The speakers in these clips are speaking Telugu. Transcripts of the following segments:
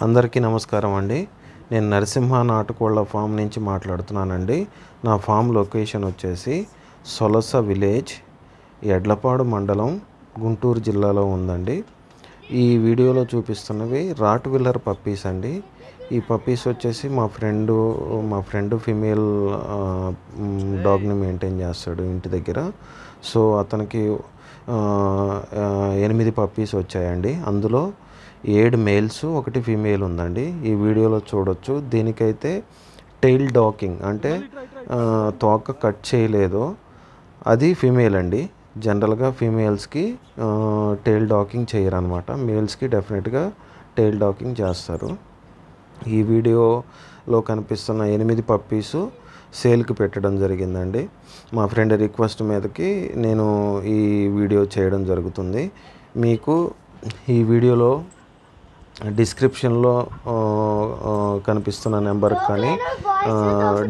అందరికీ నమస్కారం అండి. నేను నరసింహ నాటుకోళ్ల ఫామ్ నుంచి మాట్లాడుతున్నానండి. నా ఫామ్ లొకేషన్ వచ్చేసి సొలస విలేజ్, ఎడ్లపాడు మండలం, గుంటూరు జిల్లాలో ఉందండి. ఈ వీడియోలో చూపిస్తున్నవి రాట్విల్లర్ పప్పీస్ అండి. ఈ పప్పీస్ వచ్చేసి మా ఫ్రెండ్ ఫీమేల్ డాగ్ని మెయింటైన్ చేస్తాడు ఇంటి దగ్గర. సో అతనికి 8 పప్పీస్ వచ్చాయండి. అందులో 7 మేల్స్, 1 ఫీమేల్ ఉందండి. ఈ వీడియోలో చూడొచ్చు. దీనికైతే టెయిల్ డాకింగ్ అంటే తోక కట్ చేయలేదు, అది ఫీమేల్ అండి. జనరల్గా ఫీమేల్స్కి టెయిల్ డాకింగ్ చేయరనమాట. మేల్స్కి డెఫినెట్గా టెయిల్ డాకింగ్ చేస్తారు. ఈ వీడియోలో కనిపిస్తున్న 8 పప్పీసు సేల్కి పెట్టడం జరిగిందండి. మా ఫ్రెండ్ రిక్వెస్ట్ మీదకి నేను ఈ వీడియో చేయడం జరుగుతుంది. మీకు ఈ వీడియోలో డిస్క్రిప్షన్లో కనిపిస్తున్న నెంబర్కి కానీ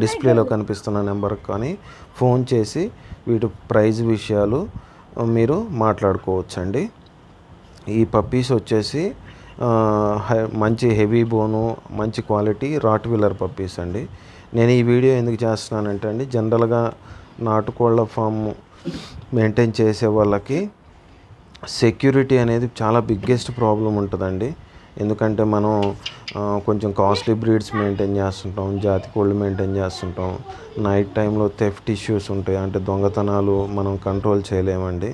డిస్ప్లేలో కనిపిస్తున్న నెంబర్కి కానీ ఫోన్ చేసి వీటి ప్రైజ్ విషయాలు మీరు మాట్లాడుకోవచ్చండి. ఈ పప్పీస్ వచ్చేసి మంచి హెవీ బోను, మంచి క్వాలిటీ రాట్విల్లర్ పప్పీస్ అండి. నేను ఈ వీడియో ఎందుకు చేస్తున్నానంటే అండి, జనరల్గా నాటుకోళ్ల ఫామ్ మెయింటైన్ చేసే వాళ్ళకి సెక్యూరిటీ అనేది చాలా బిగ్గెస్ట్ ప్రాబ్లం ఉంటుందండి. ఎందుకంటే మనం కొంచెం కాస్ట్లీ బ్రీడ్స్ మెయింటైన్ చేస్తుంటాం, జాతి కోళ్ళు మెయింటైన్ చేస్తుంటాం. నైట్ టైంలో థెఫ్ట్ ఇష్యూస్ ఉంటాయి, అంటే దొంగతనాలు మనం కంట్రోల్ చేయలేమండి.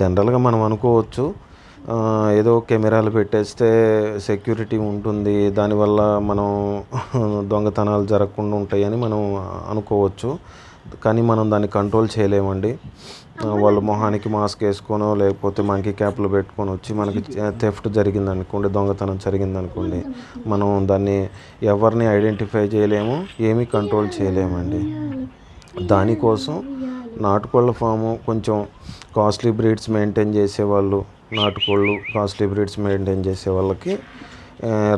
జనరల్గా మనం అనుకోవచ్చు ఏదో కెమెరాలు పెట్టేస్తే సెక్యూరిటీ ఉంటుంది, దానివల్ల మనం దొంగతనాలు జరగకుండా ఉంటాయని మనం అనుకోవచ్చు. కానీ మనం దాన్ని కంట్రోల్ చేయలేమండి. వాళ్ళ మొహానికి మాస్క్ వేసుకోనో లేకపోతే మంకీ క్యాప్లు పెట్టుకొని వచ్చి మనకి థెఫ్ట్ జరిగిందనుకోండి, దొంగతనం జరిగిందనుకోండి, మనం దాన్ని ఎవరిని ఐడెంటిఫై చేయలేము, ఏమీ కంట్రోల్ చేయలేమండి. దానికోసం నాటుకోళ్ల ఫాము కొంచెం కాస్ట్లీ బ్రీడ్స్ మెయింటైన్ చేసేవాళ్ళు, నాటుకోళ్ళు కాస్ట్లీ బ్రీడ్స్ మెయింటైన్ చేసే వాళ్ళకి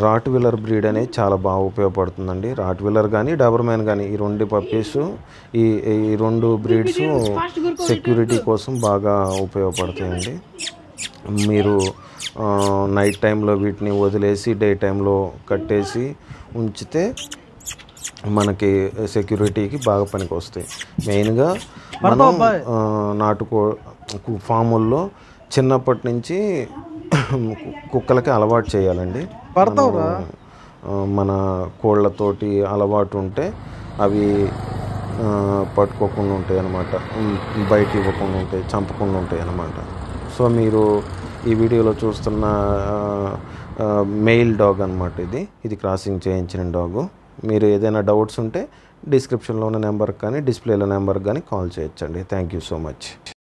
రాట్విల్లర్ బ్రీడ్ అనేది చాలా బాగా ఉపయోగపడుతుందండి. రాట్విల్లర్ కానీ డాబర్మ్యాన్ కానీ ఈ 2 పప్పీస్, ఈ 2 బ్రీడ్స్ సెక్యూరిటీ కోసం బాగా ఉపయోగపడతాయండి. మీరు నైట్ టైంలో వీటిని వదిలేసి డే టైంలో కట్టేసి ఉంచితే మనకి సెక్యూరిటీకి బాగా పనికి వస్తాయి. మెయిన్గా మనం ఫాముల్లో చిన్నప్పటి నుంచి కుక్కలకి అలవాటు చేయాలండి. మన కోళ్ళతోటి అలవాటు ఉంటే అవి పట్టుకోకుండా ఉంటాయి అన్నమాట, బయట ఇవ్వకుండా ఉంటాయి, చంపకుండా ఉంటాయి అన్నమాట. సో మీరు ఈ వీడియోలో చూస్తున్న మెయిల్ డాగ్ అనమాట, ఇది క్రాసింగ్ చేయించిన డాగు. మీరు ఏదైనా డౌట్స్ ఉంటే డిస్క్రిప్షన్లో ఉన్న నెంబర్కి కానీ డిస్ప్లేలో నెంబర్కి కానీ కాల్ చేయొచ్చండి. Thank you so much.